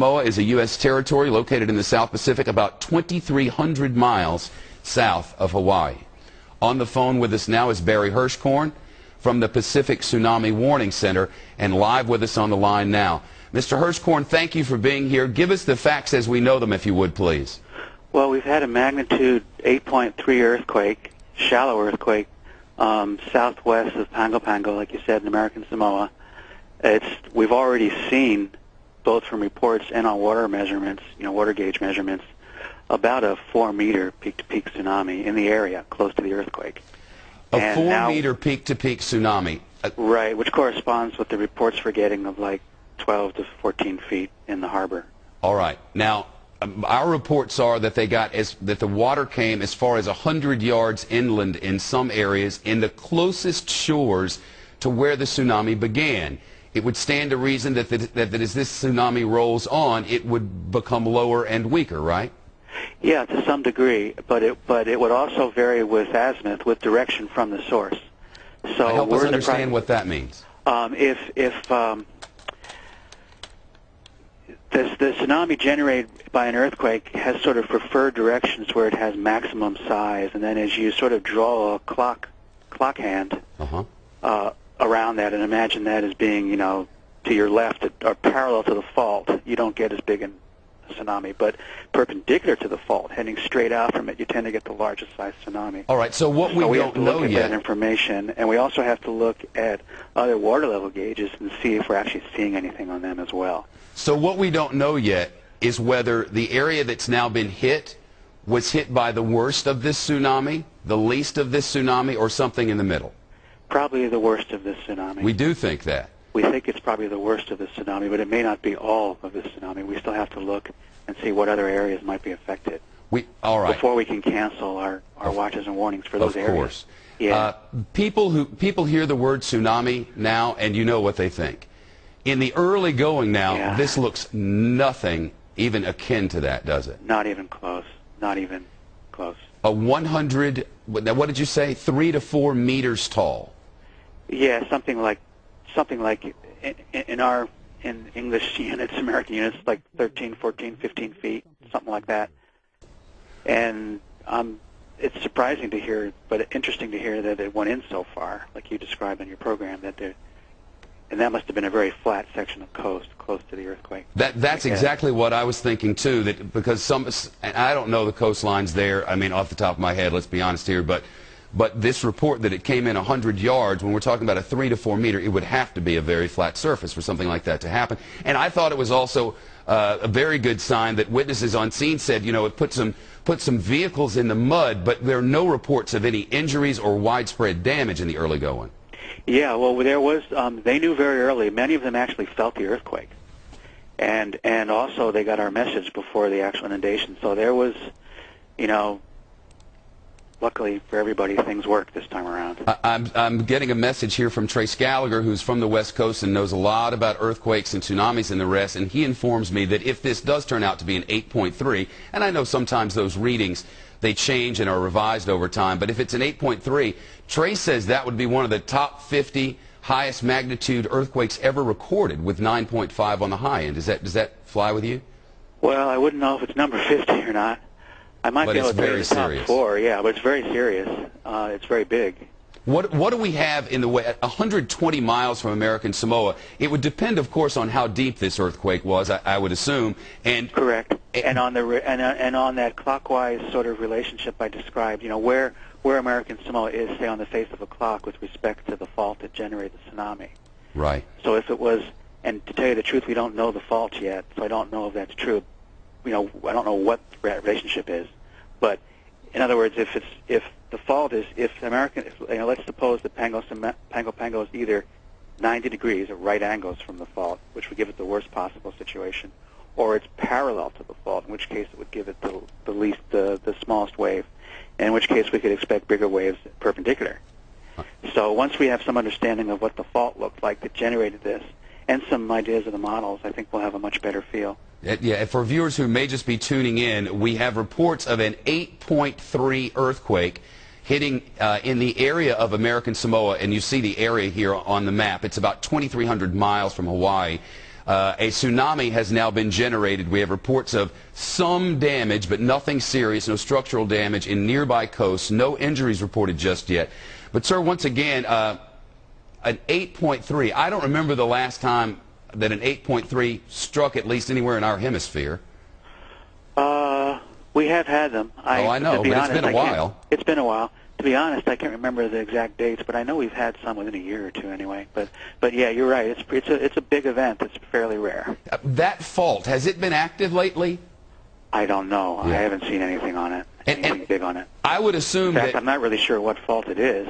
Samoa is a U.S. territory located in the South Pacific, about 2,300 miles south of Hawaii. On the phone with us now is Barry Hirschkorn from the Pacific Tsunami Warning Center, and live with us on the line now. Mr. Hirschkorn, thank you for being here. Give us the facts as we know them, if you would, please. Well, we've had a magnitude 8.3 earthquake, shallow earthquake, southwest of Pago Pago, like you said, in American Samoa. We've already seen, both from reports and on water measurements, water gauge measurements, about a 4-meter peak-to-peak tsunami in the area close to the earthquake. A 4-meter peak-to-peak tsunami. Right, which corresponds with the reports we're getting of like 12 to 14 feet in the harbor. All right. Now, our reports are that that the water came as far as 100 yards inland in some areas, in the closest shores to where the tsunami began. It would stand to reason that as this tsunami rolls on, it would become lower and weaker, right? Yeah, to some degree, but it would also vary with azimuth, with direction from the source. So help us understand what that means. If the tsunami generated by an earthquake has sort of preferred directions where it has maximum size, and then as you sort of draw a clock hand around that, and imagine that as being, to your left or parallel to the fault, you don't get as big a tsunami. But perpendicular to the fault, heading straight out from it, you tend to get the largest size tsunami. All right. So what we don't know look at yet. That information, and we also have to look at other water level gauges and see if we're actually seeing anything on them as well. So what we don't know yet is whether the area that's now been hit was hit by the worst of this tsunami, the least of this tsunami, or something in the middle. Probably the worst of this tsunami. We do think that. We think it's probably the worst of this tsunami, but it may not be all of this tsunami. We still have to look and see what other areas might be affected. All right. Before we can cancel our watches and warnings for those areas. Of course. Yeah. People hear the word tsunami now, and you know what they think. In the early going now, this looks nothing even akin to that, does it? Not even close. Not even close. A 100, now what did you say, 3 to 4 meters tall? Yeah, something like in English units, American units, like 13, 14, 15 feet, something like that. And it's surprising to hear, but interesting to hear that it went in so far, like you described in your program, and that must have been a very flat section of coast close to the earthquake. That's exactly what I was thinking too. That because and I don't know the coastlines there. I mean, off the top of my head, let's be honest here. But this report that it came in 100 yards, when we're talking about a 3 to 4 meter, it would have to be a very flat surface for something like that to happen. And I thought it was also a very good sign that witnesses on scene said, it put some vehicles in the mud, but there are no reports of any injuries or widespread damage in the early going. Yeah, well, there was. They knew very early. Many of them actually felt the earthquake, and also they got our message before the actual inundation. So there was, luckily for everybody, things worked this time around. I'm getting a message here from Trace Gallagher, who's from the West Coast and knows a lot about earthquakes and tsunamis and the rest, and he informs me that if this does turn out to be an 8.3, and I know sometimes those readings, they change and are revised over time, but if it's an 8.3, Trace says that would be one of the top 50 highest magnitude earthquakes ever recorded, with 9.5 on the high end. Does that fly with you? Well, I wouldn't know if it's number 50 or not. I might be able to tell you the top 4, yeah, but it's very serious. It's very big. What do we have in the way? 120 miles from American Samoa. It would depend, of course, on how deep this earthquake was, I would assume. And correct. And on that clockwise sort of relationship I described, where American Samoa is, say, on the face of a clock with respect to the fault that generated the tsunami. Right. So if it was, and to tell you the truth, we don't know the fault yet, so I don't know if that's true. I don't know what the relationship is, but in other words, if the fault is, let's suppose that Pago Pago is either 90 degrees or right angles from the fault, which would give it the worst possible situation, or it's parallel to the fault, in which case it would give it the smallest wave, and in which case we could expect bigger waves perpendicular. So once we have some understanding of what the fault looked like that generated this, and some ideas of the models, I think we'll have a much better feel. Yeah, for viewers who may just be tuning in, we have reports of an 8.3 earthquake hitting in the area of American Samoa, and you see the area here on the map. It's about 2,300 miles from Hawaii. A tsunami has now been generated. We have reports of some damage, but nothing serious, no structural damage in nearby coasts. No injuries reported just yet. But, sir, once again, an 8.3. I don't remember the last time that an 8.3 struck at least anywhere in our hemisphere. We have had them. I know, but it's been a while. It's been a while. To be honest, I can't remember the exact dates, but I know we've had some within a year or two anyway. But yeah, you're right. It's a big event. It's fairly rare. That fault, has it been active lately? I don't know. Yeah. I haven't seen anything on it. Anything big on it. I would assume in fact, that I'm not really sure what fault it is.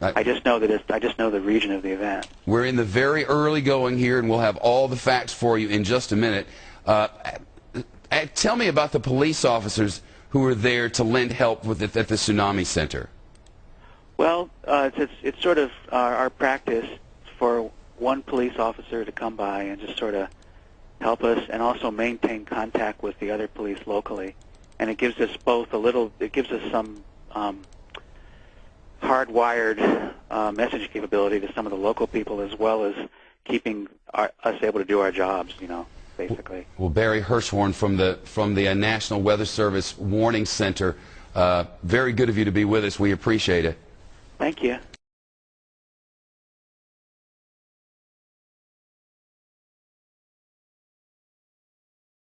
I just know that I just know the region of the event. We're in the very early going here, and we'll have all the facts for you in just a minute. Tell me about the police officers who were there to lend help with it at the tsunami center. Well, it's sort of our practice for one police officer to come by and just sort of help us, and also maintain contact with the other police locally. And it gives us both it gives us some hardwired message capability to some of the local people, as well as keeping us able to do our jobs, basically. Well, Barry Hirschhorn from the National Weather Service Warning Center, very good of you to be with us. We appreciate it. Thank you.